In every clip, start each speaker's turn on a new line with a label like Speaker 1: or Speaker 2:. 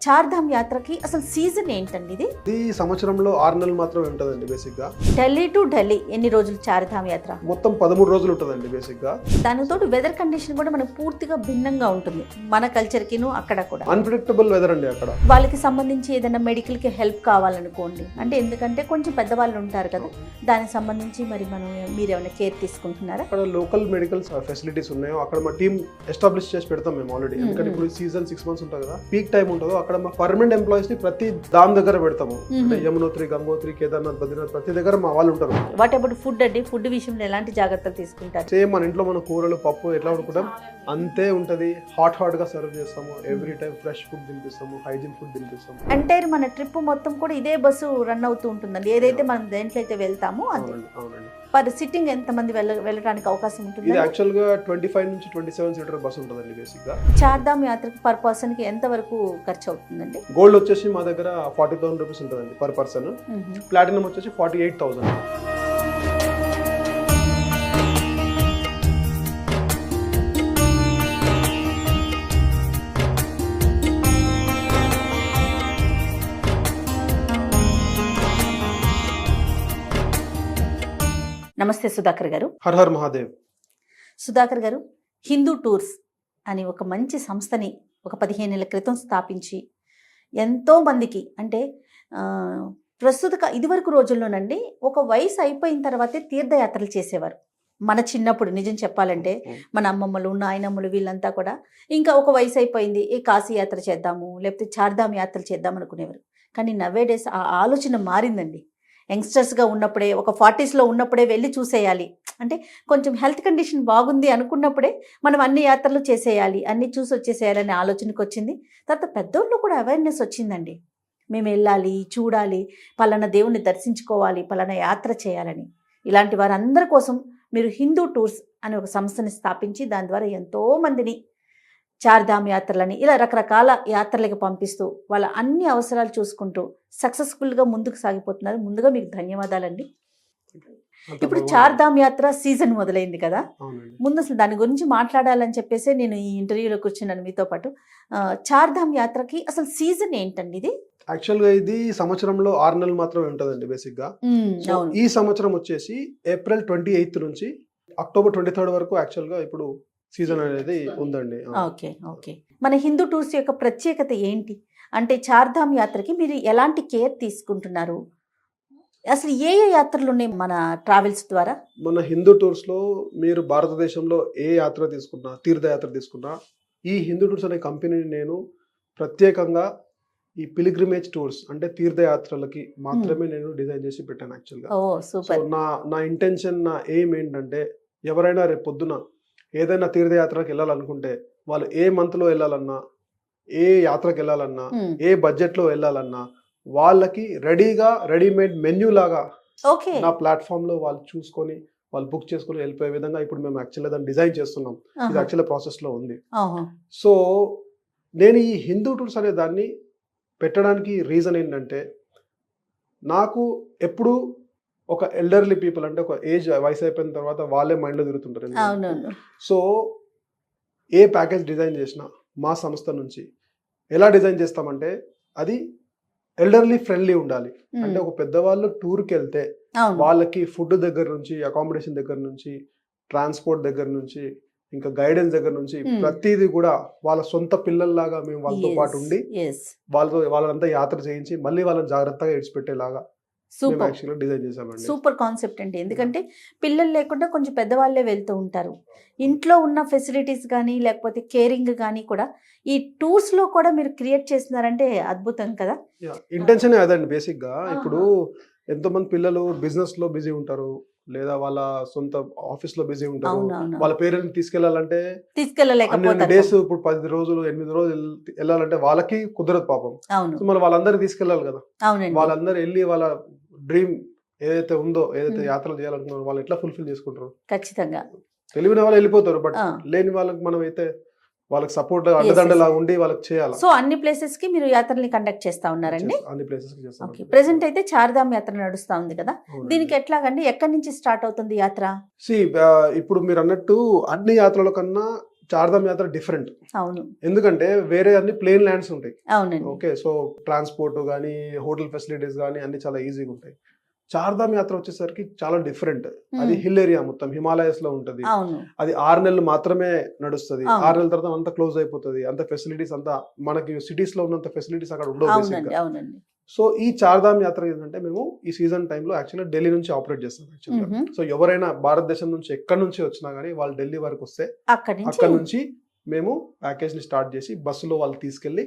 Speaker 1: చార్ధామ్ యాత్రకి అసలు సీజన్ ఏంటండి ఇది?
Speaker 2: ఈ సంవత్సరంలో 6 నెలలు మాత్రమే ఉంటుందండి బేసిక్ గా.
Speaker 1: ఢిల్లీ టు ఢిల్లీ ఎన్ని రోజులు చార్ధామ్ యాత్ర?
Speaker 2: మొత్తం 13 రోజులు ఉంటుందండి బేసిక్ గా.
Speaker 1: దానితో వెదర్ కండిషన్ కూడా మనకు పూర్తిగా భిన్నంగా ఉంటుంది మన కల్చర్ కిను అక్కడ కూడా.
Speaker 2: అన్ప్రెడిక్టబుల్ వెదర్ అండి అక్కడ.
Speaker 1: వాళ్ళకి సంబంధించి ఏదైనా మెడికల్ కి హెల్ప్ కావాలనుకోండి, అంటే ఎందుకంటే కొంచెం పెద్దవాళ్ళు ఉంటారు కదా, దానికి సంబంధించి మరి మీరు ఏమైనా కేర్ తీసుకుంటున్నారా?
Speaker 2: అక్కడ లోకల్ మెడికల్ ఫెసిలిటీస్ ఉన్నాయో అక్కడ మా టీమ్ ఎస్టాబ్లిష్ చేసి పెడతాం మేము ఆల్రెడీ. ఎందుకంటే ఇప్పుడు సీజన్ 6 months ఉంటుంది కదా, పీక్ టైం ఉంటుందో అక్కడ మా పర్మనెంట్ ఎంప్లాయీస్ ని ప్రతి దాని దగ్గర పెడతాము. యమునోత్రి, గంగోత్రి, కేదార్నాథ్, బద్రీనాథ్ ప్రతి దగ్గర మా వాళ్ళు ఉంటారు.
Speaker 1: వాట్ అబౌట్ ఫుడ్ అండి? ఫుడ్ విషయంలో ఎలాంటి జాగ్రత్తలు తీసుకుంటారు?
Speaker 2: సేమ్ మన ఇంట్లో మన కూరలు, పప్పు ఎట్లా వండుకుంటాం అంతే ఉంటది. హాట్ గా సర్వ్ చేస్తాము. ఎవ్రీ టైం ఫ్రెష్ ఫుడ్ తినిపిస్తాము, హైజీన్ ఫుడ్ తినిపిస్తాము.
Speaker 1: అంటే మన ట్రిప్ మొత్తం కూడా ఇదే బస్సు రన్ అవుతూ ఉంటుందండి, ఏదైతే మనం దేంట్లో అయితే వెళ్తామో అది.
Speaker 2: అవునండి.
Speaker 1: పర్ సిట్టింగ్ ఎంత మంది వెళ్ళడానికి అవకాశం ఉంటుంది?
Speaker 2: ఇది యాక్చువల్ గా 25 నుంచి 27 సీటర్ బస్ ఉంటుందండి బేసిక్ గా.
Speaker 1: చార్ధామ్ యాత్రకి పర్ పర్సన్ కి ఎంత వరకు ఖర్చు అవుతుందండి?
Speaker 2: గోల్డ్ వచ్చేసి మా దగ్గర 40,000 రూపీస్ ఉంటుందండి పర్ పర్సన్. ప్లాటినం వచ్చేసి 48,000.
Speaker 1: నమస్తే సుధాకర్ గారు.
Speaker 2: Her her Mahadev.
Speaker 1: సుధాకర్ గారు, హిందూ టూర్స్ అని ఒక మంచి సంస్థని ఒక 15 ఏళ్ల క్రితం స్థాపించి ఎంతో మందికి, అంటే ప్రస్తుత ఇదివరకు రోజుల్లోనండి ఒక వయసు అయిపోయిన తర్వాతే తీర్థయాత్రలు చేసేవారు. మన చిన్నప్పుడు నిజం చెప్పాలంటే మన అమ్మమ్మలు, నాయనమ్మలు వీళ్ళంతా కూడా ఇంకా ఒక వయసు అయిపోయింది, ఏ కాశీ యాత్ర చేద్దాము లేకపోతే చార్ధామ్ యాత్రలు చేద్దాం అనుకునేవారు. కానీ నవేడేస్ ఆ ఆలోచన మారిందండి. యంగ్స్టర్స్గా ఉన్నప్పుడే, ఒక 40sలో ఉన్నప్పుడే వెళ్ళి చూసేయాలి, అంటే కొంచెం హెల్త్ కండిషన్ బాగుంది అనుకున్నప్పుడే మనం అన్ని యాత్రలు చేసేయాలి, అన్ని చూసి వచ్చేసేయాలనే ఆలోచనకు వచ్చింది. తర్వాత పెద్దోళ్ళు కూడా అవేర్నెస్ వచ్చిందండి, మేము వెళ్ళాలి, చూడాలి, పలానా దేవుణ్ణి దర్శించుకోవాలి, పలానా యాత్ర చేయాలని. ఇలాంటి వారందరి కోసం మీరు హిందూ టూర్స్ అనే ఒక సంస్థని స్థాపించి దాని ద్వారా ఎంతోమందిని చార్ధామ్ యాత్రలని ఇలా రకరకాల యాత్రలకు పంపిస్తూ వాళ్ళ అన్ని అవసరాలు చూసుకుంటూ సక్సెస్ఫుల్గా ముందుకు సాగిపోతున్నారు. ముందుగా మీకు ధన్యవాదాలండి. ఇప్పుడు చార్ధామ్ యాత్ర సీజన్ మొదలైంది కదా, ముందు అసలు దాని గురించి మాట్లాడాలని చెప్పేసి నేను ఈ ఇంటర్వ్యూలో కూర్చున్నాను మీతో పాటు. చార్ధామ్ యాత్రకి అసలు సీజన్ ఏంటండి ఇది?
Speaker 2: యాక్చువల్ గా ఇది సంవత్సరంలో 6 నెలలు మాత్రమే ఉంటుందండి బేసిక్ గా. ఈ సంవత్సరం వచ్చేసి ఏప్రిల్ 28 నుంచి అక్టోబర్ 23 వరకు యాక్చువల్ గా ఇప్పుడు సీజన్ అనేది ఉందండి.
Speaker 1: Okay okay. మన హిందూ టూర్స్ యొక్క ప్రత్యేకత ఏంటి? అంటే చార్ధామ్ యాత్రకి మీరు ఎలాంటి కేర్ తీసుకుంటున్నారు? అసలు ఏ యాత్రలు ఉన్నాయి మన ట్రావెల్స్ ద్వారా?
Speaker 2: మన హిందూ టూర్స్ లో మీరు భారతదేశంలో ఏ యాత్ర తీసుకున్నా, తీర్థయాత్ర తీసుకున్నా, ఈ హిందూ టూర్స్ అనే కంపెనీని నేను ప్రత్యేకంగా ఈ పిలిగ్రిమేజ్ టూర్స్ అంటే తీర్థయాత్రలకి మాత్రమే నేను డిజైన్ చేసి పెట్టాను యాక్చువల్గా. సో నా ఇంటెన్షన్, నా ఎయిమ్ ఏంటంటే ఎవరైనా రేపు పొద్దున ఏదైనా తీర్థయాత్రకి వెళ్ళాలనుకుంటే వాళ్ళు ఏ మంత్లో వెళ్ళాలన్నా, ఏ యాత్రకి వెళ్ళాలన్నా, ఏ బడ్జెట్లో వెళ్ళాలన్నా వాళ్ళకి రెడీమేడ్ మెన్యూ లాగా నా ప్లాట్ఫామ్ లో వాళ్ళు చూసుకొని వాళ్ళు బుక్ చేసుకొని వెళ్ళిపోయే విధంగా ఇప్పుడు మేము యాక్చువల్గా దాన్ని డిజైన్ చేస్తున్నాం. ఇది యాక్చువల్గా ప్రాసెస్ లో ఉంది. సో నేను ఈ హిందూ టూర్స్ అనే దాన్ని పెట్టడానికి రీజన్ ఏంటంటే, నాకు ఎప్పుడు ఒక ఎల్డర్లీ పీపుల్ అంటే ఒక ఏజ్ వయసు అయిపోయిన తర్వాత వాళ్ళే మైండ్లో తిరుగుతుంటారు. సో ఏ ప్యాకేజ్ డిజైన్ చేసినా మా సంస్థ నుంచి ఎలా డిజైన్ చేస్తామంటే అది ఎల్డర్లీ ఫ్రెండ్లీ ఉండాలి. అంటే ఒక పెద్దవాళ్ళు టూర్కి వెళ్తే వాళ్ళకి ఫుడ్ దగ్గర నుంచి, అకామిడేషన్ దగ్గర నుంచి, ట్రాన్స్పోర్ట్ దగ్గర నుంచి, ఇంకా గైడెన్స్ దగ్గర నుంచి ప్రతిదీ కూడా వాళ్ళ సొంత పిల్లల్లాగా మేము వాళ్ళతో పాటు ఉండి వాళ్ళంతా యాత్ర చేయించి మళ్ళీ వాళ్ళని జాగ్రత్తగా విడిచిపెట్టేలాగా డిజైన్ చేసామండి.
Speaker 1: సూపర్ కాన్సెప్ట్ అండి. ఎందుకంటే పిల్లలు లేకుండా కొంచెం పెద్దవాళ్ళే వెళ్తూ ఉంటారు. ఇంట్లో ఉన్న ఫెసిలిటీస్ కానీ లేకపోతే కేరింగ్ కానీ కూడా ఈ టూర్స్ లో కూడా మీరు క్రియేట్ చేస్తున్నారంటే అద్భుతం కదా.
Speaker 2: ఇంటెన్షన్ అదండి బేసిక్ గా. ఇప్పుడు ఎంతో మంది పిల్లలు బిజినెస్ లో బిజీ ఉంటారు, లేదా వాళ్ళ సొంత ఆఫీస్ లో బిజీ ఉంటారు. వాళ్ళ పేరెంట్స్ తీసుకెళ్లాలంటే డేస్, ఇప్పుడు 10 రోజులు 8 రోజులు వెళ్ళాలంటే వాళ్ళకి కుదరదు పాపం. సో మరి వాళ్ళందరూ తీసుకెళ్లాలి కదా. వాళ్ళందరూ వెళ్ళి వాళ్ళ డ్రీమ్ ఏదైతే ఉందో, ఏదైతే యాత్రలు చేయాలనుకున్నారో వాళ్ళు ఎట్లా ఫుల్ఫిల్ చేసుకుంటారు?
Speaker 1: ఖచ్చితంగా
Speaker 2: తెలివిన వాళ్ళు వెళ్ళిపోతారు, బట్ లేని వాళ్ళకి మనం అయితే వాళ్ళకి సపోర్ట్ అండదండలా ఉండి వాళ్ళకి చేయాలి.
Speaker 1: సో అన్ని ప్లేసెస్ కి మీరు యాత్రల్ని కండక్ట్ చేస్తా ఉన్నారండి?
Speaker 2: అన్ని ప్లేసెస్ కి చేస్తాం.
Speaker 1: ప్రెసెంట్ అయితే చార్ధామ్ యాత్ర నడుస్తా ఉంది కదా, దీనికి ఎట్లాగండి, ఎక్కడి నుంచి స్టార్ట్ అవుతుంది యాత్ర?
Speaker 2: ఇప్పుడు మీరు అన్నట్టు అన్ని యాత్రల కన్నా చార్ధామ్ యాత్ర డిఫరెంట్.
Speaker 1: అవును
Speaker 2: ఎందుకంటే వేరే అన్ని ప్లేన్ ల్యాండ్స్ ఉంటాయి.
Speaker 1: అవునండి.
Speaker 2: ఓకే, సో ట్రాన్స్పోర్ట్ కానీ హోటల్ ఫెసిలిటీస్ కానీ అన్ని చాలా ఈజీగా ఉంటాయి. చార్ధామ్ యాత్ర వచ్చేసరికి చాలా డిఫరెంట్. అది హిల్ ఏరియా, మొత్తం హిమాలయస్ లో ఉంటది.
Speaker 1: అవును
Speaker 2: అది 6 నెలలు మాత్రమే నడుస్తుంది.
Speaker 1: అవును.
Speaker 2: 6 నెలల తర్వాత అంతా క్లోజ్ అయిపోతుంది. అంత ఫెసిలిటీస్ అంతా మనకి సిటీస్ లో ఉన్నంత ఫెసిలిటీస్ అక్కడ ఉండవు బేసిక్
Speaker 1: అవునండి
Speaker 2: గా.
Speaker 1: అవునండి.
Speaker 2: సో ఈ చార్ధామ్ యాత్ర ఏంటంటే మేము ఈ సీజన్ టైంలో యాక్చువల్గా ఢిల్లీ నుంచి ఆపరేట్ చేస్తాం యాక్చువల్గా.
Speaker 1: మ్మ్.
Speaker 2: సో ఎవరైనా భారతదేశం నుంచి ఎక్కడి నుంచి వచ్చినా కానీ వాళ్ళు ఢిల్లీ వరకు వస్తే
Speaker 1: అక్కడి
Speaker 2: అక్కడ
Speaker 1: నుంచి
Speaker 2: నుంచి మేము ప్యాకేజ్ ని స్టార్ట్ చేసి బస్సులో వాళ్ళు తీసుకెళ్లి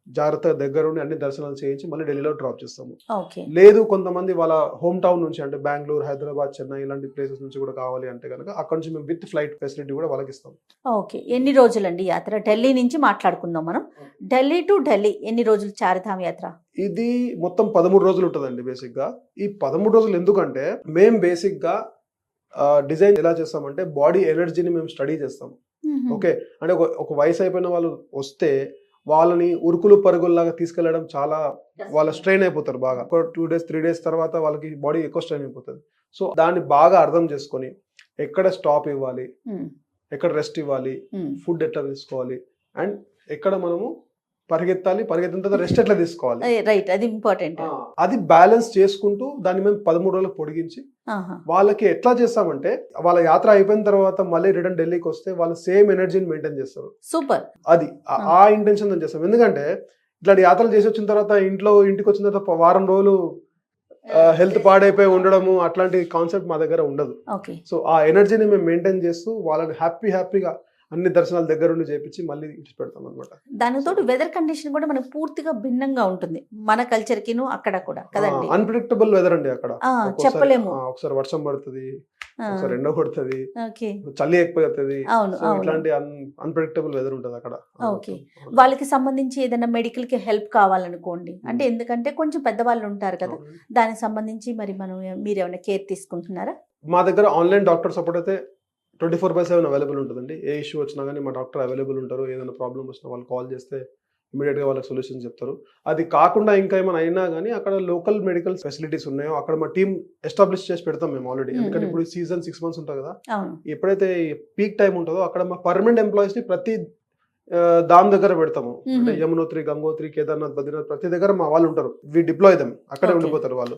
Speaker 2: జాగ్రత్తగా దగ్గరుండి అన్ని దర్శనాలు చేయించి మళ్ళీ ఢిల్లీలో డ్రాప్ చేస్తాము.
Speaker 1: ఓకే
Speaker 2: లేదు కొంతమంది వాళ్ళ హోమ్ టౌన్ నుంచి అంటే బెంగళూరు, హైదరాబాద్, చెన్నై ఇలాంటి ప్లేసెస్ నుంచి కూడా కావాలి అంటే కనుక అక్కడ నుంచి మేము విత్ ఫ్లైట్ ఫెసిలిటీ కూడా వాళ్ళకి ఇస్తాం.
Speaker 1: ఓకే. ఎన్ని రోజులండి యాత్ర? ఢిల్లీ నుంచి మాట్లాడుకుందాం మనం. ఢిల్లీ టు ఢిల్లీ ఎన్ని రోజులు చార్ధామ్ యాత్ర?
Speaker 2: ఇది మొత్తం 13 రోజులు ఉంటుందండి బేసిక్ గా. ఈ 13 రోజులు ఎందుకంటే మేము బేసిక్ గా డిజైన్ ఎలా చేస్తామంటే బాడీ ఎనర్జీని మేము స్టడీ చేస్తాం.
Speaker 1: మ్మ్.
Speaker 2: ఓకే, అంటే ఒక వయసు అయిపోయిన వాళ్ళు వస్తే వాళ్ళని ఉరుకులు పరుగుల్లాగా తీసుకెళ్లడం చాలా వాళ్ళ స్ట్రెయిన్ అయిపోతారు బాగా. ఒక 2 days 3 days తర్వాత వాళ్ళకి బాడీ ఎక్కువ స్ట్రెయిన్ అయిపోతుంది. సో దాన్ని బాగా అర్థం చేసుకొని ఎక్కడ స్టాప్ ఇవ్వాలి,
Speaker 1: మ్మ్.
Speaker 2: ఎక్కడ రెస్ట్ ఇవ్వాలి,
Speaker 1: మ్మ్.
Speaker 2: ఫుడ్ ఎట్లా తీసుకోవాలి, అండ్ ఎక్కడ మనము పరిగెత్తాలి, పరిగెత్తిన తర్వాత రెస్ట్ ఎట్లా తీసుకోవాలి,
Speaker 1: రైట్, అది ఇంపార్టెంట్.
Speaker 2: అది బ్యాలెన్స్ చేసుకుంటూ దాన్ని మేము 13 రోజులు పొడిగించి
Speaker 1: ఆహా.
Speaker 2: వాళ్ళకి ఎట్లా చేస్తామంటే వాళ్ళ యాత్ర అయిపోయిన తర్వాత మళ్ళీ రిటర్న్ ఢిల్లీకి వస్తే వాళ్ళు సేమ్ ఎనర్జీని మెయింటైన్ చేస్తారు.
Speaker 1: సూపర్.
Speaker 2: అది ఆ ఇంటెన్షన్ తో చేస్తాం. ఎందుకంటే ఇట్లాంటి యాత్రలు చేసి వచ్చిన తర్వాత ఇంటికి వచ్చిన తర్వాత వారం రోజులు హెల్త్ పాడైపోయి ఉండడము అట్లాంటి కాన్సెప్ట్ మా దగ్గర ఉండదు.
Speaker 1: ఓకే.
Speaker 2: సో ఆ ఎనర్జీని మేము మెయింటైన్ చేస్తూ వాళ్ళని హ్యాపీగా అన్ని దర్శనాలు దగ్గరుండి చేపించి మళ్ళీ ఇచ్చి పెడతాం అనమాట.
Speaker 1: దానితో వెదర్ కండిషన్ కూడా మనకు పూర్తిగా భిన్నంగా ఉంటుంది మన కల్చర్ కిను అక్కడ కూడా కదండి.
Speaker 2: అన్ప్రిడిక్టబుల్ వెదర్ అండి అక్కడ.
Speaker 1: చెప్పలేము.
Speaker 2: ఒకసారి వర్షం పడుతుంది, ఒకసారి ఎండ కొడుతుంది,
Speaker 1: ఓకే.
Speaker 2: చలి ఎక్కువవుతుంది.
Speaker 1: అవును
Speaker 2: సో ఇట్లాంటి అన్ప్రిడిక్టబుల్ వెదర్ ఉంటుంది అక్కడ.
Speaker 1: ఓకే. వాళ్ళకి సంబంధించి ఏదైనా మెడికల్ కి హెల్ప్ కావాలనుకోండి, అంటే ఎందుకంటే కొంచెం పెద్దవాళ్ళు ఉంటారు కదా, దానికి సంబంధించి మరి మీరు ఏమైనా కేర్ తీసుకుంటున్నారా?
Speaker 2: మా దగ్గర ఆన్లైన్ డాక్టర్ సపోర్ట్ అయితే 24/7 అవైలబుల్ ఉంటుందండి. ఏ ఇష్యూ వచ్చినా కానీ మా డాక్టర్ అవైలబుల్ ఉంటారు. ఏదైనా ప్రాబ్లమ్ వచ్చినా వాళ్ళు కాల్ చేస్తే ఇమీడియట్ గా వాళ్ళకి సొల్యూషన్ చెప్తారు. అది కాకుండా ఇంకా ఏమైనా అయినా కానీ అక్కడ లోకల్ మెడికల్ ఫెసిలిటీస్ ఉన్నాయో అక్కడ మా టీం ఎస్టాబ్లిష్ చేసి పెడతాం మేము ఆల్రెడీ. ఎందుకంటే ఇప్పుడు సీజన్ 6 months ఉంటుంది కదా, ఎప్పుడైతే పీక్ టైం ఉంటుందో అక్కడ మా పర్మనెంట్ ఎంప్లాయీస్ ని ప్రతి దాని దగ్గర పెడతాము. అంటే యమునోత్రి, గంగోత్రి, కేదార్నాథ్, బద్రీనాథ్ ప్రతి దగ్గర మా వాళ్ళు ఉంటారు. వి డిప్లాయ్ దెమ్, అక్కడే ఉండిపోతారు వాళ్ళు.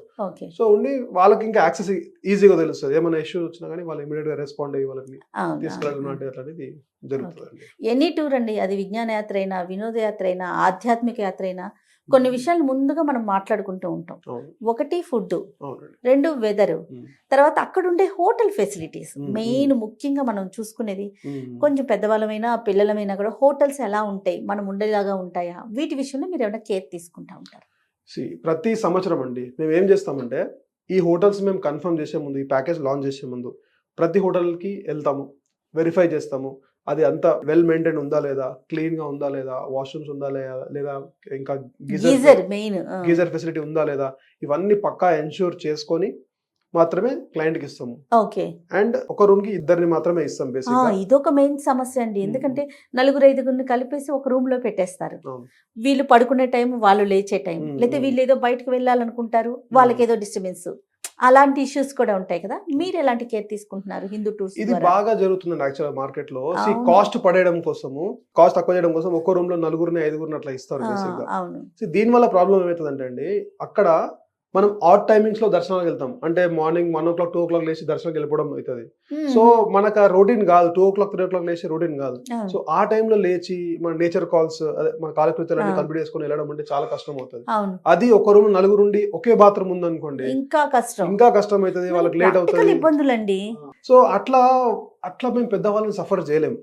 Speaker 2: సో ఉండి వాళ్ళకి ఇంకా యాక్సెస్ ఈజీగా తెలుస్తుంది. ఏమైనా ఇష్యూ వచ్చినా కానీ వాళ్ళు ఇమీడియట్ గా రెస్పాండ్ అయ్యి వాళ్ళని తీసుకెళ్ళడం అనేది జరుగుతుంది.
Speaker 1: ఎనీ టూర్ అండి, అది విజ్ఞాన యాత్ర అయినా, వినోదయాత్ర అయినా, ఆధ్యాత్మిక యాత్ర అయినా కొన్ని విషయాలు ముందుగా మనం మాట్లాడుకుంటూ ఉంటాం. ఒకటి ఫుడ్, 2 వెదర్, తర్వాత అక్కడ ఉండే హోటల్ ఫెసిలిటీస్. మెయిన్ ముఖ్యంగా మనం చూసుకునేది కొంచెం పెద్దవాళ్ళమైనా పిల్లలమైనా కూడా హోటల్స్ ఎలా ఉంటాయి, మనం ఉండేలాగా ఉంటాయా, వీటి విషయంలో మీరు ఏమైనా కేర్ తీసుకుంటా ఉంటారు?
Speaker 2: ప్రతి సంవత్సరం అండి మేము ఏం చేస్తామంటే ఈ హోటల్స్ మేము కన్ఫర్మ్ చేసే ముందు, ఈ ప్యాకేజ్ లాంచ్ చేసే ముందు ప్రతి హోటల్కి వెళ్తాము, వెరిఫై చేస్తాము. అది అంతా వెల్ మెయింటైన్ ఉందా లేదా, క్లీన్ గా ఉందా లేదా, వాష్రూమ్స్ ఉందా లేదా, ఇంకా గీజర్ ఫెసిలిటీ ఉందా లేదా, ఇవన్నీ పక్కా ఎన్ష్యూర్ చేసుకొని మాత్రమే క్లయింట్ కి ఇస్తాము.
Speaker 1: ఓకే.
Speaker 2: అండ్ ఒక రూమ్ కి 2 మాత్రమే ఇస్తాం. బేసిక్ గా
Speaker 1: ఇదొక మెయిన్ సమస్య అండి. ఎందుకంటే 4-5 కలిపేసి ఒక రూమ్ లో పెట్టేస్తారు. వీళ్ళు పడుకునే టైం, వాళ్ళు లేచే టైం, లేకపోతే వీళ్ళు ఏదో బయటకు వెళ్ళాలనుకుంటారు, వాళ్ళకి ఏదో డిస్టర్బెన్స్, అలాంటి ఇష్యూస్ కూడా ఉంటాయి కదా. మీరు ఎలాంటి కేర్ తీసుకుంటున్నారు హిందూ టూర్స్?
Speaker 2: ఇది బాగా జరుగుతుంది యాక్చువల్ మార్కెట్ లో. కాస్ట్ పడేయడం కోసము, కాస్ట్ తక్కువ చేయడం కోసం ఒక్కో రూమ్ లో 4-5 అట్లా ఇస్తారు బేసిక్ గా. దీని వల్ల ప్రాబ్లం ఏమవుతుందంటే అండి, అక్కడ మనం ఆడ్ టైమింగ్స్ లో దర్శనాలకు వెళ్తాం. అంటే మార్నింగ్ 1 o'clock 2 o'clock లేచి దర్శనానికి వెళ్ళిపోవడం అవుతుంది. సో మనకు ఆ రొటీన్ కాదు, 2 o'clock 3 o'clock లేచి రొటీన్ కాదు. సో ఆ టైంలో లేచి మన నేచర్ కాల్స్, అదే మన కాలకృత్యాలన్నీ కంప్లీట్ చేసుకుని వెళ్ళడం అంటే చాలా కష్టం అవుతుంది. అది ఒక రూమ్ 4 ఉండి ఒకే బాత్రూమ్ ఉందనుకోండి, ఇంకా కష్టం అవుతుంది, వాళ్ళకి లేట్ అవుతుంది,
Speaker 1: ఇబ్బందులండి.
Speaker 2: సో అట్లా మేము పెద్దవాళ్ళని సఫర్ చేయలేము.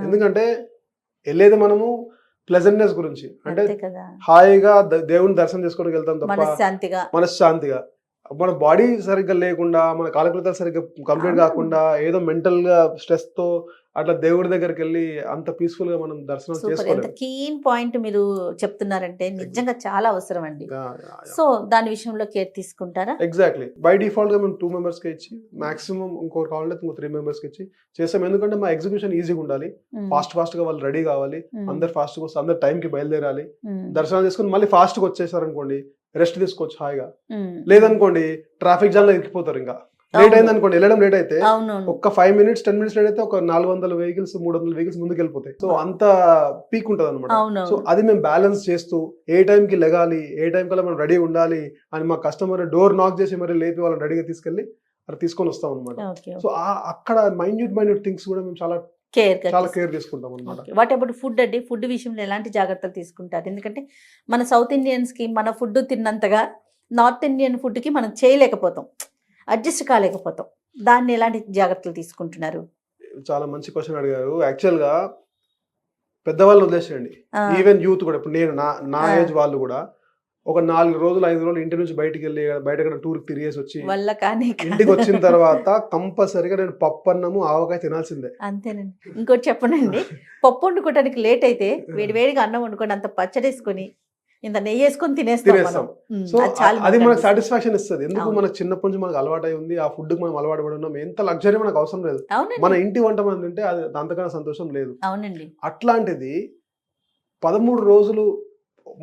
Speaker 2: ఎందుకంటే వెళ్ళేది మనము ప్లెజెంట్నెస్ గురించి, అంటే హాయిగా దేవుని దర్శనం చేసుకోవడానికి వెళ్తాం తప్ప మనశ్శాంతిగా. మన బాడీ సరిగ్గా లేకుండా, మన కాలకృతాలు సరిగ్గా కంప్లీట్ కాకుండా, ఏదో మెంటల్ గా స్ట్రెస్ తో అట్లా దేవుడి దగ్గరికి వెళ్ళి అంత పీస్ఫుల్ గా మనం దర్శనం చేసుకోవాలి.
Speaker 1: కీన్ పాయింట్ మీరు చెప్తున్నారంటే నిజంగా చాలా అవసరం అండి. సో దాని విషయంలో కేర్ తీసుకుంటారా?
Speaker 2: ఎగ్జాక్ట్లీ. బై డిఫాల్ట్ గా మేము 2 members కి ఇచ్చి, మాక్సిమం ఇంకోటి కావాలంటే 3 members కి ఇచ్చి చేస్తాం. ఎందుకంటే మా ఎగ్జిక్యూషన్ ఈజీగా ఉండాలి, ఫాస్ట్ గా వాళ్ళు రెడీ కావాలి, అందరు ఫాస్ట్ గా వస్తే అందరు టైం కి బయలుదేరాలి, దర్శనం చేసుకుని మళ్ళీ ఫాస్ట్ గా వచ్చేసారు అనుకోండి రెస్ట్ తీసుకోవచ్చు హాయిగా. లేదనుకోండి ట్రాఫిక్ జామ్ లో ఇరికిపోతారు, ఇంకా లేట్ అయింది అనుకోండి, వెళ్ళడం లేట్ అయితే
Speaker 1: అవునవును.
Speaker 2: ఒక 5 minutes 10 minutes లేట్ అయితే ఒక 400 వెహికల్స్ 300 వెహికల్స్ ముందుకు వెళ్ళిపోతాయి. సో అంత పీక్ ఉంటుంది అనమాట. సో
Speaker 1: అవునవును.
Speaker 2: అది మేము బ్యాలెన్స్ చేస్తూ ఏ టైంకి లెగాలి, ఏ టైం కల్లా మనం రెడీ ఉండాలి అని మా కస్టమర్ డోర్ నాక్ చేసి మరి లేపి వాళ్ళని రెడీగా తీసుకెళ్ళి అక్కడ తీసుకొని వస్తాం అనమాట.
Speaker 1: ఓకే.
Speaker 2: సో అక్కడ మైన్యూట్ థింగ్స్ కూడా మేము చాలా
Speaker 1: కేర్
Speaker 2: కేర్ తీసుకుంటాం అనమాట.
Speaker 1: వాట్ అబౌట్ ఫుడ్ అండి? ఫుడ్ విషయంలో ఎలాంటి జాగ్రత్తలు తీసుకుంటారు? ఎందుకంటే మన సౌత్ ఇండియన్స్కి మన ఫుడ్ తిన్నంతగా నార్త్ ఇండియన్ ఫుడ్కి మనం చేయలేకపోతాం, అడ్జస్ట్ కాలేకపోతాం. దాన్ని ఎలాంటి జాగ్రత్తలు తీసుకుంటున్నారు?
Speaker 2: చాలా మంచి క్వశ్చన్ అడిగారు. యాక్చువల్ గా పెద్దవాళ్ళని వదిలేసేయండి, ఈవెన్ యూత్ కూడా. ఇప్పుడు నేను నా ఏజ్ వాళ్ళు కూడా ఒక 4 రోజులు 5 రోజులు ఇంటి నుంచి బయటికి వెళ్ళి బయట టూర్ తిరిగేసి వచ్చి
Speaker 1: వల్ల కానీ
Speaker 2: ఇంటికి వచ్చిన తర్వాత కంపల్సరిగా నేను పప్పు అన్నము ఆవకాయ తినాల్సిందే.
Speaker 1: అంతేనండి. ఇంకోటి చెప్పనండి, పప్పు వండుకోవడానికి లేట్ అయితే వేడివేడిగా అన్నం వండుకొని అంత పచ్చడేసుకొని ఇంత నెయ్యి వేసుకొని తినేస్తాం.
Speaker 2: సో అది మనకు సాటిస్ఫాక్షన్ ఇస్తుంది. ఎందుకు మనకు చిన్నప్పటి నుంచి మనకు అలవాటు అయి ఉంది, ఆ ఫుడ్ మనం అలవాటు పడి ఉన్నాం. ఎంత లగ్జరీ మనకు అవసరం లేదు. మన ఇంటి వంట మనం తింటే అది అంతకన్నా సంతోషం లేదు.
Speaker 1: అవునండి.
Speaker 2: అట్లాంటిది 13 రోజులు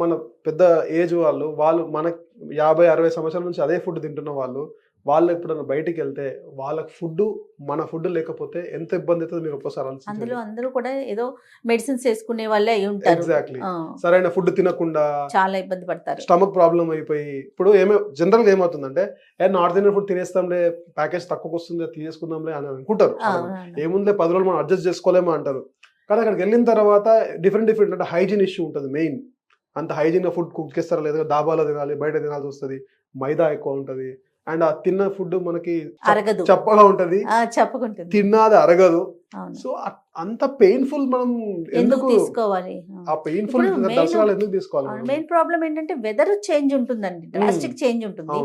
Speaker 2: మన పెద్ద ఏజ్ వాళ్ళు మన 50-60 సంవత్సరాల నుంచి అదే ఫుడ్ తింటున్న వాళ్ళు ఎప్పుడైనా బయటికి వెళ్తే వాళ్ళకి ఫుడ్ మన ఫుడ్ లేకపోతే ఎంత ఇబ్బంది అవుతుంది మీరు ఒక్కసారి
Speaker 1: అందులో అందరూ కూడా ఏదో మెడిసిన్స్ వేసుకునే వాళ్ళే అయి ఉంటారు.
Speaker 2: ఎగ్జాక్ట్లీ. సరైన ఫుడ్ తినకుండా
Speaker 1: చాలా ఇబ్బంది పడతారు.
Speaker 2: స్టమక్ ప్రాబ్లం అయిపోయి ఇప్పుడు జనరల్ గా ఏమవుతుందంటే నార్త్ ఇండియన్ ఫుడ్ తినేస్తాంలే, ప్యాకేజ్ తక్కువకి వస్తుంది తీసుకుందాంలే అని అనుకుంటారు. ఏముందే 10 రోజులు మనం అడ్జస్ట్ చేసుకోలేమో అంటారు. కానీ అక్కడికి వెళ్ళిన తర్వాత డిఫరెంట్ అంటే హైజీన్ ఇష్యూ ఉంటుంది మెయిన్. అంత హైజీన్ గా ఫుడ్ కుక్ చేస్తారా లేదా, దాబాలో తినాలి, బయట తినాల్సి వస్తుంది, మైదా ఎక్కువ ఉంటది, అండ్ ఆ తిన్న ఫుడ్ మనకి
Speaker 1: అరగదు,
Speaker 2: చప్పగా ఉంటది, తిన్నది అరగదు. సో అంత పెయిన్ఫుల్ మనం ఎందుకు తీసుకోవాలి? ఆ పెయిన్ఫుల్ దర్శనాలు ఎందుకు తీసుకోవాలి?
Speaker 1: మెయిన్ ప్రాబ్లం ఏంటంటే వెదర్ చేంజ్ ఉంటుందండి, డ్రాస్టిక్ చేంజ్ ఉంటుంది.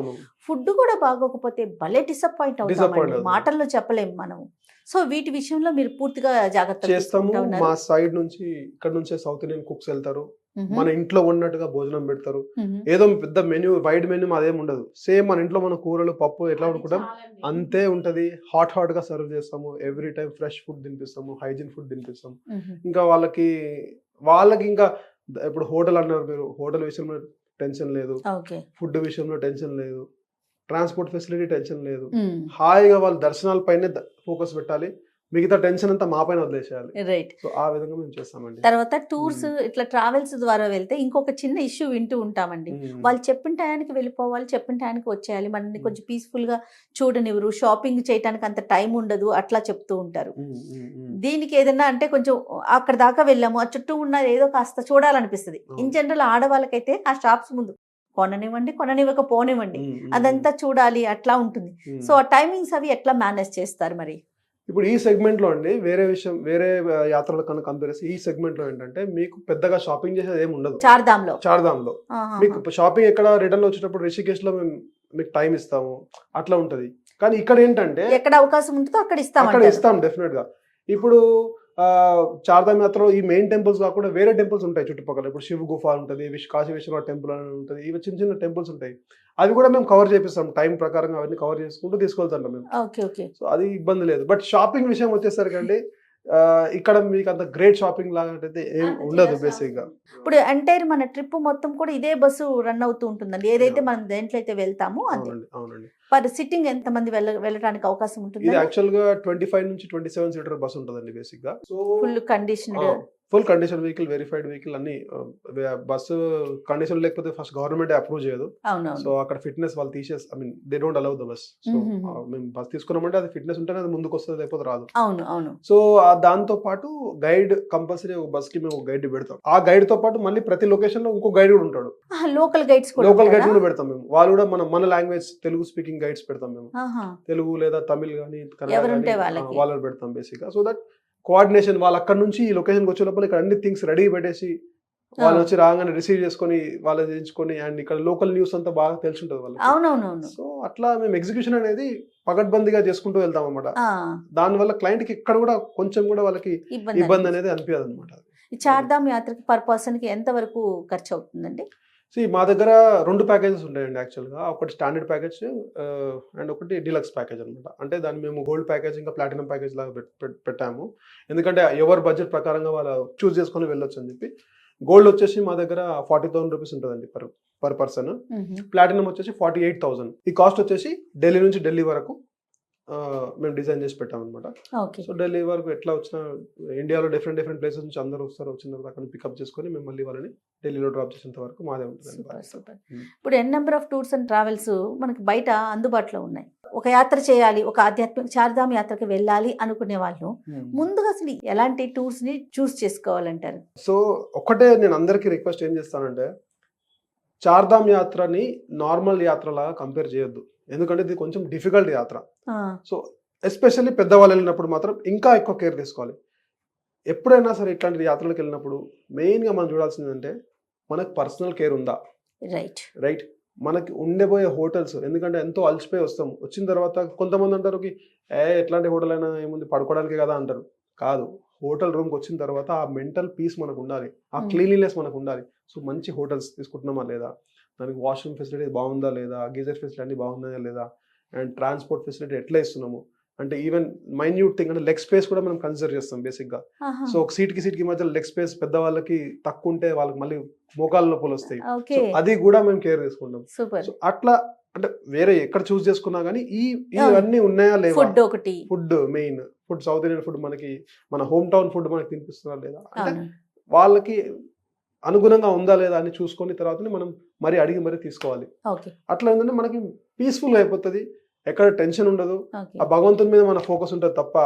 Speaker 1: ఫుడ్ కూడా బాగోకపోతే భలే డిసప్పాయింట్ అవుతాం, మాటల్లో చెప్పలేము మనము. సో వీటి విషయంలో మీరు పూర్తిగా జాగ్రత్త
Speaker 2: చేస్తాము. మా సైడ్ నుంచి ఇక్కడ నుంచే సౌత్ ఇండియన్ కుక్స్ వెళ్తారు, మన ఇంట్లో ఉన్నట్టుగా భోజనం పెడతారు. ఏదో పెద్ద మెన్యూ వైడ్ మెన్యూ అదేం ఉండదు. సేమ్ మన ఇంట్లో మన కూరలు పప్పు ఎట్లా అనుకుంటాం అంతే ఉంటది. హాట్ గా సర్వ్ చేస్తాము. ఎవ్రీ టైం ఫ్రెష్ ఫుడ్ తినిపిస్తాము, హైజీన్ ఫుడ్ తినిపిస్తాము. ఇంకా వాళ్ళకి ఇంకా ఇప్పుడు హోటల్ అన్నారు మీరు, హోటల్ విషయంలో టెన్షన్ లేదు, ఫుడ్ విషయంలో టెన్షన్ లేదు, ట్రాన్స్పోర్ట్ ఫెసిలిటీ టెన్షన్ లేదు. హాయిగా వాళ్ళు దర్శనాల పైనే ఫోకస్ పెట్టాలి, మిగతా టెన్షన్ అంతా మా పైన వదిలేసేయాలి.
Speaker 1: రైట్.
Speaker 2: సో ఆ విధంగా మేము చేస్తామండి.
Speaker 1: తర్వాత టూర్స్ ఇట్లా ట్రావెల్స్ ద్వారా వెళ్తే ఇంకొక చిన్న ఇష్యూ వింటూ ఉంటామండి. వాళ్ళు చెప్పిన టయానికి వెళ్ళిపోవాలి, చెప్పిన టయానికి వచ్చేయాలి, మనల్ని కొంచెం పీస్ఫుల్ గా చూడనివ్వరు, షాపింగ్ చేయడానికి అంత టైం ఉండదు, అట్లా చెప్తూ ఉంటారు. దీనికి ఏదైనా అంటే కొంచెం అక్కడ దాకా వెళ్ళాము, ఆ చుట్టూ ఉన్న ఏదో కాస్త చూడాలనిపిస్తుంది. ఇన్ జనరల్ ఆడవాళ్ళకైతే ఆ షాప్స్ ముందు కొననివ్వకపోనివ్వండి అదంతా చూడాలి, అట్లా ఉంటుంది. సో ఆ టైమింగ్స్ అవి ఎట్లా మేనేజ్ చేస్తారు మరి?
Speaker 2: ఇప్పుడు ఈ సెగ్మెంట్ లో అండి వేరే యాత్రల కన్నా కంపేర్ చేసి ఈ సెగ్మెంట్ లో ఏంటంటే మీకు పెద్దగా షాపింగ్ చేసేది ఏమి ఉండదు. చార్ధామ్ లో మీకు షాపింగ్ ఎక్కడ రిటర్న్ వచ్చేటప్పుడు రిషికేష్ లో మీకు టైం ఇస్తాము, అట్లా ఉంటది. కానీ ఇక్కడ ఏంటంటే
Speaker 1: ఎక్కడ అవకాశం ఉంటుందో అక్కడ
Speaker 2: ఇస్తాం డెఫినెట్ గా. ఇప్పుడు చార్ధామ్ యాత్రలో ఈ మెయిన్ టెంపుల్స్ కాకుండా వేరే టెంపుల్స్ ఉంటాయి చుట్టుపక్కల. ఇప్పుడు శివ గుఫ ఉంటుంది, కాశీ విశ్వనాథ్ టెంపుల్ అని ఉంటుంది, ఇవి చిన్న చిన్న టెంపుల్స్ ఉంటాయి. అవి కూడా మేము కవర్ చేపిస్తాం, టైం ప్రకారంగా అవన్నీ కవర్ చేసుకుంటూ తీసుకెళ్తాం మేము. సో అది ఇబ్బంది లేదు. బట్ షాపింగ్ విషయం వచ్చేసరికి అండి ఇక్కడ మీకు అంత గ్రేట్ షాపింగ్ లాగా అయితే ఏం ఉండదు బేసిక్ గా.
Speaker 1: ఇప్పుడు ఎంటైర్ మన ట్రిప్ మొత్తం కూడా ఇదే బస్సు రన్ అవుతూ ఉంటుందండి, ఏదైతే మనం దేంట్లో అయితే వెళ్తామో అది.
Speaker 2: అవునండి.
Speaker 1: పర్ సిట్టింగ్ ఎంత మంది వెళ్ళడానికి అవకాశం ఉంటుంది?
Speaker 2: ఇది యాక్చువల్ గా 25 నుంచి 27 సీటర్ బస్ ఉంటుందండి బేసిక్ గా. So full condition vehicle, verified vehicle అన్ని. బస్సు కండిషన్ లేకపోతే ఫస్ట్ గవర్నమెంట్ అప్రూవ్ చేయదు. సో అక్కడ ఫిట్నెస్ వాళ్ళు they don't allow the bus. So మేము బస్ తీసుకున్నామంటే అది ఫిట్నెస్ ఉంటేనే అది ముందుకు వస్తుంది, లేకపోతే రాదు. సో దాంతో పాటు గైడ్ కంపల్సరీ బస్ కి మేము గైడ్ పెడతాం. ఆ గైడ్ తో పాటు మళ్ళీ ప్రతి లొకేషన్ లో ఇంకో గైడ్ కూడా ఉంటాడు. లోకల్ గైడ్స్ కూడా పెడతాం మేము. వాళ్ళు కూడా మన లాంగ్వేజ్ తెలుగు స్పీకింగ్ గైడ్స్ పెడతాం మేము. తెలుగు లేదా తమిళ్ కానీ వాళ్ళని పెడతాం బేసిక్ గా. సో దట్ కోఆర్డినేషన్, వాళ్ళు అక్కడ నుంచి ఈ లొకేషన్కి వచ్చే లోపల ఇక్కడ అన్ని థింగ్స్ రెడీ పెట్టేసి వాళ్ళు వచ్చి రాగానే రిసీవ్ చేసుకొని వాళ్ళు చేయించుకొని, అండ్ ఇక్కడ లోకల్ న్యూస్ అంతా బాగా తెలిసి ఉంటుంది వాళ్ళకి. సో అట్లా మేము ఎగ్జిక్యూషన్ అనేది పగడ్బందీగా చేసుకుంటూ వెళ్తాం అనమాట. దానివల్ల క్లయింట్ కి ఇక్కడ కూడా కొంచెం కూడా వాళ్ళకి ఇబ్బంది అనేది అనిపించదు అనమాట.
Speaker 1: చార్ధామ్ యాత్రకి పర్ పర్సన్ కి ఎంత వరకు ఖర్చు అవుతుందండి?
Speaker 2: మా దగ్గర 2 ప్యాకేజెస్ ఉంటాయండి యాక్చువల్గా. ఒకటి స్టాండర్డ్ ప్యాకేజ్ అండ్ ఒకటి డీలక్స్ ప్యాకేజ్ అనమాట. అంటే దాన్ని మేము గోల్డ్ ప్యాకేజ్ ఇంకా ప్లాటినం ప్యాకేజ్ లాగా పెట్టాము. ఎందుకంటే ఎవరి బడ్జెట్ ప్రకారంగా వాళ్ళు చూస్ చేసుకొని వెళ్ళొచ్చు అని చెప్పి. గోల్డ్ వచ్చేసి మా దగ్గర 40,000 రూపీస్ ఉంటుందండి పర్ పర్సన్. ప్లాటినం వచ్చేసి 48,000. ఈ కాస్ట్ వచ్చేసి ఢిల్లీ నుంచి ఢిల్లీ వరకు మేము డిజైన్ చేసి పెట్టాం అనమాట.
Speaker 1: ఓకే.
Speaker 2: సో ఢిల్లీ వరకు ఎట్లా వచ్చినా ఇండియాలో డిఫరెంట్ ప్లేసెస్ నుంచి అందరూ వస్తారు. వచ్చిన తర్వాత అక్కడ పికప్ చేసుకొని మేము మళ్ళీ వాళ్ళని ఢిల్లీలో డ్రాప్ చేసేంత వరకు మాదే ఉంటుంది.
Speaker 1: సూపర్. ఇప్పుడు n number of tours and travels మనకి బయట అందుబాటులో ఉన్నాయి. ఒక యాత్ర చేయాలి, ఒక ఆధ్యాత్మిక చార్ధామ్ యాత్రకి వెళ్ళాలి అనుకునే వాళ్ళు ముందుగా అసలు ఎలాంటి టూర్స్ ని చూస్ చేసుకోవాలంటారు?
Speaker 2: సో ఒకటే నేను అందరికీ రిక్వెస్ట్ ఏం చేస్తానంటే, చార్ధామ్ యాత్రని నార్మల్ యాత్రలాగా కంపేర్ చేయొద్దు. ఎందుకంటే ఇది కొంచెం డిఫికల్ట్ యాత్ర. సో ఎస్పెషల్లీ పెద్దవాళ్ళు వెళ్ళినప్పుడు మాత్రం ఇంకా ఎక్కువ కేర్ తీసుకోవాలి. ఎప్పుడైనా సరే ఇట్లాంటి యాత్రలకు వెళ్ళినప్పుడు మెయిన్గా మనం చూడాల్సింది అంటే మనకు పర్సనల్ కేర్ ఉందా, రైట్. మనకి ఉండబోయే హోటల్స్, ఎందుకంటే ఎంతో అలసిపోయి వస్తాం. వచ్చిన తర్వాత కొంతమంది అంటారు ఎట్లాంటి హోటల్ అయినా ఏముంది పడుకోవడానికి కదా అంటారు. కాదు, హోటల్ రూమ్కి వచ్చిన తర్వాత ఆ మెంటల్ పీస్ మనకు ఉండాలి, ఆ క్లీన్లీనెస్ మనకు ఉండాలి. సో మంచి హోటల్స్ తీసుకుంటున్నామా లేదా, దానికి వాష్రూమ్ ఫెసిలిటీ బాగుందా లేదా, గీజర్ ఫెసిలిటీ అన్ని బాగుందా లేదా, అండ్ ట్రాన్స్పోర్ట్ ఫెసిలిటీ ఎట్లా ఇస్తున్నాము, అంటే ఈవెన్ మైన్యూట్ థింగ్ అంటే లెగ్ స్పేస్ కూడా మనం కన్సిడర్ చేస్తాం బేసిక్గా. సో ఒక సీట్కి మధ్య లెగ్ స్పేస్ పెద్దవాళ్ళకి తక్కువ ఉంటే వాళ్ళకి మళ్ళీ మోకాళ్ళ నొప్పులు వస్తాయి. సో అది కూడా మేము కేర్ తీసుకుంటాం. సో అట్లా అంటే వేరే ఎక్కడ చూస్ చేసుకున్నా కానీ ఇవన్నీ ఉన్నాయా లేదా, food main, food south Indian food మనకి మన హోమ్ టౌన్ ఫుడ్ మనకి తినిపిస్తున్నా లేదా, అంటే వాళ్ళకి అనుగుణంగా ఉందా లేదా అని చూసుకుని తర్వాతనే మనం మరి అడిగి మరీ తీసుకోవాలి. అట్లా ఏంటంటే మనకి పీస్ఫుల్ అయిపోతుంది, ఎక్కడ టెన్షన్ ఉండదు, ఆ భగవంతుని మీద మన ఫోకస్ ఉంటుంది తప్ప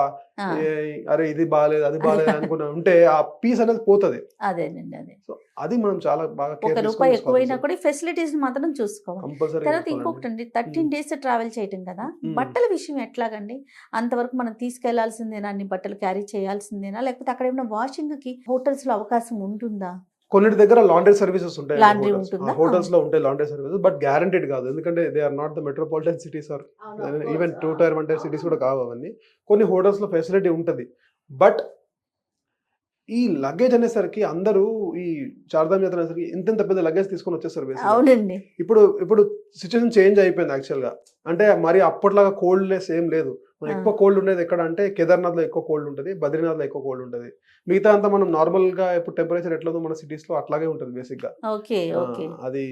Speaker 2: అరే ఇది బాగాలేదు అది బాగాలేదు అనుకున్నా ఉంటే ఆ పీస్ అనేది పోతుంది. సో అది మనం చాలా బాగా
Speaker 1: రూపాయి ఎక్కువైనా కూడా ఫెసిలిటీస్ మాత్రం చూసుకోవాలి. తర్వాత ఇంకొకటి అండి, 13 days ట్రావెల్ చేయటం కదా, బట్టల విషయం ఎట్లాగండి? అంతవరకు మనం తీసుకెళ్లాల్సిందేనా, అన్ని బట్టలు క్యారీ చేయాల్సిందేనా, లేకపోతే అక్కడ ఏమైనా వాషింగ్ కి హోటల్స్ లో అవకాశం ఉంటుందా?
Speaker 2: కొన్నిటి దగ్గర లాండ్రీ సర్వీసెస్ ఉంటాయి, హోటల్స్ లో ఉంటాయి లాండ్రీ సర్వీసెస్, బట్ గ్యారంటీడ్ కాదు. ఎందుకంటే they are not the metropolitan cities or even 2 tier 1 tier cities కూడా కావు అవన్నీ. కొన్ని హోటల్స్ లో ఫెసిలిటీ ఉంటుంది. బట్ ఈ లగేజ్ అనేసరికి అందరూ ఈ చార్ధామ్ యాత్ర అనేసరికి ఇంత పెద్ద లగేజ్ తీసుకొని వచ్చేస్తారు. ఇప్పుడు సిచ్యువేషన్ చేంజ్ అయిపోయింది యాక్చువల్ గా. అంటే మరి అప్పట్లాగా కోల్డ్నెస్ ఏం లేదు. ఎక్కువ కోల్డ్ ఉండేది ఎక్కడ అంటే కేదార్నాథ్ లో ఎక్కువ కోల్డ్ ఉంటుంది, బద్రీనాథ్ లో ఎక్కువ కోల్డ్ ఉంటుంది. మిగతా అంతా మనం నార్మల్ గా ఇప్పుడు టెంపరేచర్ ఎట్లా ఉందో మన సిటీస్ లో అట్లాగే ఉంటుంది బేసిక్ గా. అది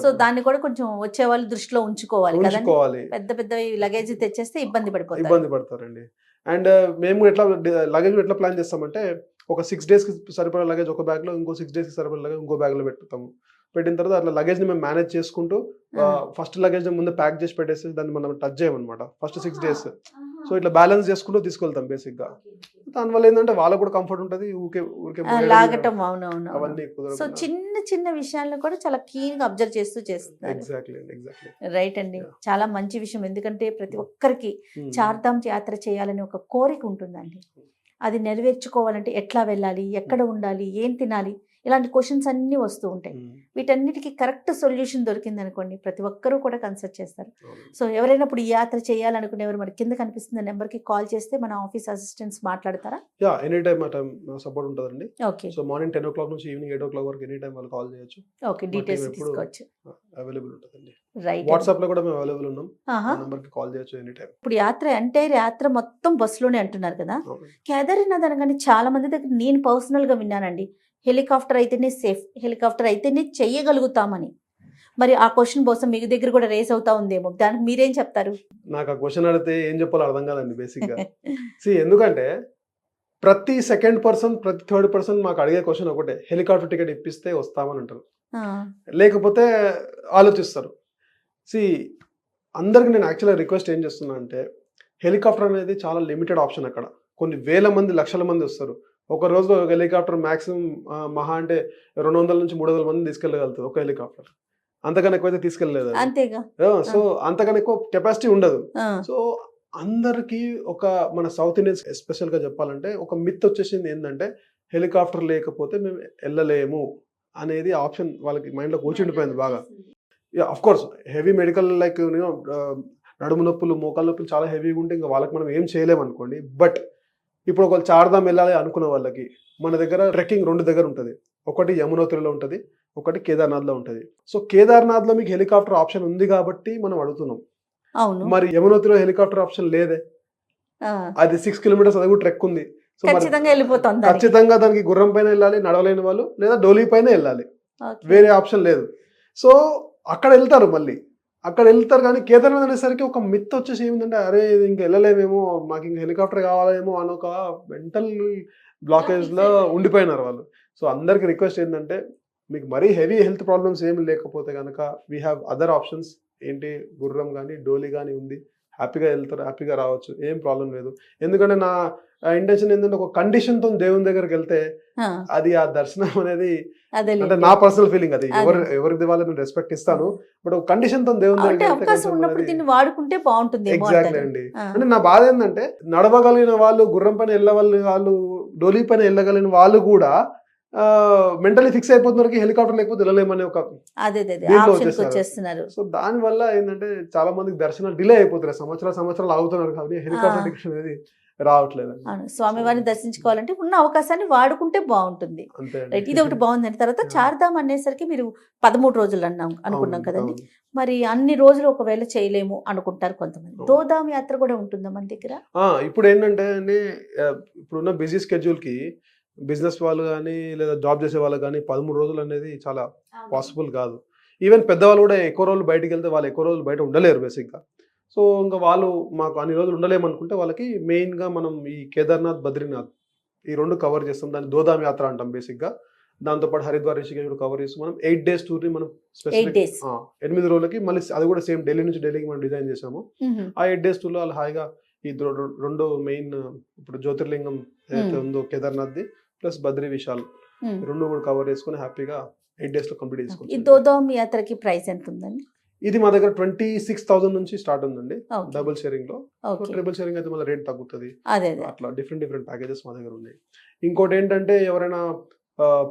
Speaker 1: సో దాన్ని కూడా కొంచెం వచ్చే వాళ్ళు దృష్టిలో ఉంచుకోవాలి. పెద్ద పెద్ద లగేజ్ తెచ్చేస్తే ఇబ్బంది
Speaker 2: పడతారండి. అండ్ మేము లగేజ్ ఎట్లా ప్లాన్ చేస్తామంటే, ఒక 6 days కి సరిపడే లగేజ్ ఒక బ్యాగ్ లో, ఇంకో 6 days కి సరిపడే లగేజ్ ఇంకో బ్యాగ్ లో పెడతాము. పెట్టిన తర్వాత అట్లా లగేజ్ ని మేము మేనేజ్ చేసుకుంటూ ఫస్ట్ లగేజ్ ముందు ప్యాక్ చేసి పెట్టేసి దాన్ని మనం టచ్ చేయమన్నమాట ఫస్ట్ 6 days. సో ఇట్లా బ్యాలెన్స్ చేసుకుంటూ తీసుకెళ్తాం బేసిక్ గా. దానివల్ల ఏంటంటే వాళ్ళకు కూడా కంఫర్ట్ ఉంటుంది, ఊరికే
Speaker 1: లాగటం. అవన్నీ సో చిన్న చిన్న విషయాలను కూడా చాలా కీన్ గా అబ్జర్వ్ చేస్తూ చేస్తారు.
Speaker 2: ఎగ్జాక్ట్లీ
Speaker 1: రైట్ అండి, చాలా మంచి విషయం. ఎందుకంటే ప్రతి ఒక్కరికి చార్ధామ్ యాత్ర చేయాలని ఒక కోరిక ఉంటుందండి. అది నెరవేర్చుకోవాలంటే ఎట్లా వెళ్ళాలి, ఎక్కడ ఉండాలి, ఏం తినాలి, ఇలాంటి క్వశ్చన్స్ అన్నీ వస్తూ ఉంటాయి. వీటన్నిటికీ కరెక్ట్ సొల్యూషన్ దొరికింది అనుకోండి, ప్రతి ఒక్కరూ కూడా కన్సల్ట్ చేస్తారు. సో ఎవరైనా ఇప్పుడు ఈ యాత్ర చేయాలనుకునేవారు మరి కింద కనిపిస్తున్న నెంబర్కి కాల్ చేస్తే మన ఆఫీస్ అసిస్టెంట్స్ మాట్లాడతారా?
Speaker 2: ఎనీ టైం సపోర్ట్ ఉంటుందండి. ఓకే. సో మార్నింగ్ 10 o'clock నుంచి ఈవినింగ్ 8 o'clock వరకు ఎనీ టైం వాళ్ళు కాల్ చేయొచ్చు.
Speaker 1: ఓకే, డీటెయిల్స్ తీసుకోవచ్చు.
Speaker 2: అవైలబుల్ ఉంటుందండి. రైట్, వాట్సాప్ లో కూడా మేము అవైలబుల్ ఉన్నాం, ఆ నంబర్ కి కాల్ చేయొచ్చు ఎనీ టైం.
Speaker 1: ఇప్పుడు యాత్ర మొత్తం బస్సులోనే అంటున్నారు కదా, కేదార్నాథ్ అనగానే చాలా మంది దగ్గర నేను పర్సనల్ గా విన్నానండి, హెలికాప్టర్ అయితేనే సేఫ్, హెలికాప్టర్ అయితేనే చెయ్యగలుగుతామని. మరి ఆ క్వశ్చన్ కోసం మీ దగ్గర కూడా రేస్ అవుతా ఉందేమో, దానికి మీరేం చెప్తారు?
Speaker 2: నాకు ఆ క్వశ్చన్ అడిగితే ఏం చెప్పాలో అర్థం కాదండి బేసిక్ గా. ఎందుకంటే ప్రతి సెకండ్ పర్సన్, ప్రతి థర్డ్ పర్సన్ మాకు అడిగే క్వశ్చన్ ఒకటే, హెలికాప్టర్ టికెట్ ఇప్పిస్తే వస్తామని అంటారు, లేకపోతే ఆలోచిస్తారు. అందరికి నేను యాక్చువల్గా రిక్వెస్ట్ ఏం చేస్తున్నా అంటే, హెలికాప్టర్ అనేది చాలా లిమిటెడ్ ఆప్షన్. అక్కడ కొన్ని వేల మంది, లక్షల మంది వస్తారు. ఒక రోజులో ఒక హెలికాప్టర్ మాక్సిమం మహా అంటే 200 నుంచి 300 మంది తీసుకెళ్ళగలుగుతుంది ఒక హెలికాప్టర్. అంతకన్నా ఎక్కువైతే తీసుకెళ్ళలేదు. సో అంతకన్నా ఎక్కువ కెపాసిటీ ఉండదు. సో అందరికి మన సౌత్ ఇండియన్స్ ఎస్పెషల్ గా చెప్పాలంటే ఒక మిత్ వచ్చేసింది ఏంటంటే, హెలికాప్టర్ లేకపోతే మేము వెళ్ళలేము అనేది ఆప్షన్ వాళ్ళకి మైండ్ లో కూర్చుండిపోయింది బాగా. Of course heavy medical like నడుము నొప్పులు, మోకాళ్ళ నొప్పులు చాలా హెవీగా ఉంటే ఇంకా వాళ్ళకి మనం ఏం చేయలేము అనుకోండి. బట్ ఇప్పుడు ఒకళ్ళు చార్ధామ్ వెళ్ళాలి అనుకున్న వాళ్ళకి మన దగ్గర ట్రెక్కింగ్ 2 దగ్గర ఉంటుంది. ఒకటి యమునోత్రిలో ఉంటుంది, ఒకటి కేదార్నాథ్ లో ఉంటుంది. సో కేదార్నాథ్ లో మీకు హెలికాప్టర్ ఆప్షన్ ఉంది కాబట్టి మనం అడుగుతున్నాం. మరి యమునోత్రిలో హెలికాప్టర్ ఆప్షన్ లేదే, అది 6 kilometers, అది కూడా ట్రెక్ ఉంది. సో ఖచ్చితంగా దానికి గుర్రం పైన వెళ్ళాలి నడవలేని వాళ్ళు, లేదా డోలీ పైన వెళ్ళాలి, వేరే ఆప్షన్ లేదు. సో అక్కడ వెళ్తారు మళ్ళీ. అక్కడ వెళ్తారు కానీ కేదార్నాథ్ అనేసరికి ఒక మిత్ వచ్చేసి ఏమిటంటే అరే ఇది ఇంకా వెళ్ళలేమేమో, మాకు ఇంకా హెలికాప్టర్ కావాలేమో అని ఒక మెంటల్ బ్లాకేజ్ లో ఉండిపోయినారు వాళ్ళు. సో అందరికి రిక్వెస్ట్ ఏంటంటే మీకు మరీ హెవీ హెల్త్ ప్రాబ్లమ్స్ ఏమి లేకపోతే కనుక వీ హ్యావ్ అదర్ ఆప్షన్స్. ఏంటి, గుర్రం కానీ డోలీ కానీ ఉంది, హ్యాపీగా వెళ్తారు, హ్యాపీగా రావచ్చు, ఏం ప్రాబ్లం లేదు. ఎందుకంటే నా ఇంటెన్షన్ ఏంటంటే ఒక కండిషన్ తో దేవుని దగ్గరికి వెళ్తే అది ఆ దర్శనం అనేది అంటే నా పర్సనల్ ఫీలింగ్, అది ఎవరిది వాళ్ళని రెస్పెక్ట్ ఇస్తాను, బట్ ఒక కండిషన్ తో దేవుని దగ్గరికి
Speaker 1: వాడుకుంటే బాగుంటుంది.
Speaker 2: ఎగ్జాక్ట్లీ అండి. అంటే నా బాధ ఏంటంటే నడవగలిగిన వాళ్ళు, గుర్రం పైన వెళ్ళగలిగిన వాళ్ళు, డోలీ పైన వెళ్ళగలిగిన వాళ్ళు కూడా మెంటలీ ఫిక్స్ అయిపోతున్నారు హెలికాప్టర్ లేకపోతే వెళ్ళలేమనే ఒక
Speaker 1: వచ్చేస్తున్నారు.
Speaker 2: సో దాని వల్ల ఏంటంటే చాలా మందికి దర్శనాలు డిలే అయిపోతున్నారు, సంవత్సరాలు ఆగుతున్నారు కాబట్టి హెలికాప్టర్ టికెట్ అనేది రావట్లేదు.
Speaker 1: స్వామివారిని దర్శించుకోవాలంటే ఉన్న అవకాశాన్ని వాడుకుంటే బాగుంటుంది. ఇది ఒకటి బాగుందండి. తర్వాత చార్ధామ్ అనేసరికి మీరు 13 రోజులు అనుకున్నాం కదండి. మరి అన్ని రోజులు ఒకవేళ చేయలేము అనుకుంటారు కొంతమంది. దోధామ్ యాత్ర కూడా ఉంటుందా మన దగ్గర?
Speaker 2: ఇప్పుడు ఏంటంటే అండి, ఇప్పుడున్న బిజీ స్కెడ్యూల్ కి బిజినెస్ వాళ్ళు కానీ లేదా జాబ్ చేసే వాళ్ళు కానీ 13 రోజులు అనేది చాలా పాసిబుల్ కాదు. ఈవెన్ పెద్దవాళ్ళు కూడా ఎక్కువ రోజులు బయటకు వెళ్తే వాళ్ళు ఎక్కువ రోజులు బయట ఉండలేరు బేసిక్గా. సో ఇంకా వాళ్ళు మాకు అన్ని రోజులు ఉండలేమనుకుంటే వాళ్ళకి మెయిన్గా మనం ఈ కేదార్నాథ్, బద్రీనాథ్ ఈ 2 కవర్ చేస్తాం. దాన్ని దోధామ్ యాత్ర అంటాం బేసిక్గా. దాంతోపాటు హరిద్వార్, రిషికేశ్ కూడా కవర్ చేస్తాం. మనం 8 days టూర్ని మనం స్పెసిఫిక్ 8 రోజులకి మళ్ళీ అది కూడా సేమ్ ఢిల్లీ నుంచి ఢిల్లీకి మనం డిజైన్ చేసాము. ఆ 8 days టూర్లో వాళ్ళు హాయిగా ఈ 2 మెయిన్ ఇప్పుడు జ్యోతిర్లింగం ఏదైతే ఉందో కేదార్నాథ్ది ప్లస్ బద్రీ, విశాల్ 2 కూడా కవర్ చేసుకుని హ్యాపీగా 8 days లో కంప్లీట్ చేసుకుంటాం.
Speaker 1: ఈ దోధామ్ యాత్రకి ప్రైస్ ఎంత ఉందండి?
Speaker 2: ఇది మా దగ్గర 26,000 నుంచి స్టార్ట్ ఉందండి డబుల్ షేరింగ్ లో. ట్రిపుల్ షేరింగ్ అయితే మళ్ళీ రేట్ తగ్గుతుంది. అట్లా డిఫరెంట్ ప్యాకేజెస్ మా దగ్గర ఉన్నాయి. ఇంకోటి ఏంటంటే ఎవరైనా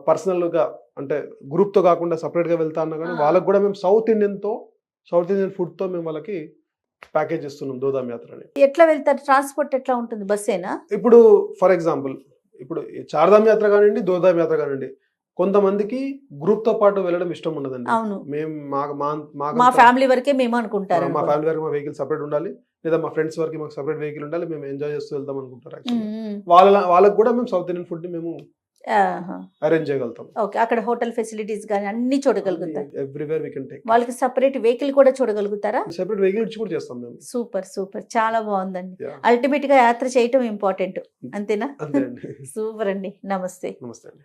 Speaker 2: పర్సనల్ గా అంటే గ్రూప్ తో కాకుండా సపరేట్ గా వెళ్తా అన్నా కానీ వాళ్ళకి కూడా మేము సౌత్ ఇండియన్ ఫుడ్ తో మేము వాళ్ళకి ప్యాకేజ్ ఇస్తున్నాం దోధామ్ యాత్రని.
Speaker 1: ఎట్లా వెళ్తారు? ట్రాన్స్పోర్ట్ ఎట్లా ఉంటుంది? బస్సేనా?
Speaker 2: ఇప్పుడు ఫర్ ఎగ్జాంపుల్ ఇప్పుడు చార్ధామ్ యాత్ర కానివ్వండి, దోధామ్ యాత్ర కానివ్వండి, కొంతమందికి గ్రూప్ తో పాటు వెళ్ళడం ఇష్టం ఉండదండి. మేము
Speaker 1: మా ఫ్యామిలీ వరకే మేము అనుకుంటారు.
Speaker 2: మా ఫ్యామిలీ వరకు మా వెహికల్ సపరేట్ ఉండాలి, లేదా మా ఫ్రెండ్స్ వరకు మాకు సపరేట్ వెహికల్ ఉండాలి, మేము ఎంజాయ్ చేస్తూ వెళ్దాం అనుకుంటారు. వాళ్ళకి కూడా మేము సౌత్ ఇండియన్ ఫుడ్ మేము అరేంజ్ చేయగలుగుతాం.
Speaker 1: ఓకే, అక్కడ హోటల్ ఫెసిలిటీస్ గానీ అన్ని చూడగలుగుతారు.
Speaker 2: Everywhere we can take.
Speaker 1: వాళ్ళకి సెపరేట్ వెహికల్ కూడా చూడగలుగుతారా?
Speaker 2: సెపరేట్ వెహికల్ ఇచ్చి కూడా చేస్తాం మేము.
Speaker 1: సూపర్ చాలా బాగుందండి. అల్టిమేట్ గా యాత్ర చేయటం ఇంపార్టెంట్, అంతేనా? సూపర్ అండి. నమస్తే.
Speaker 2: నమస్తే అండి.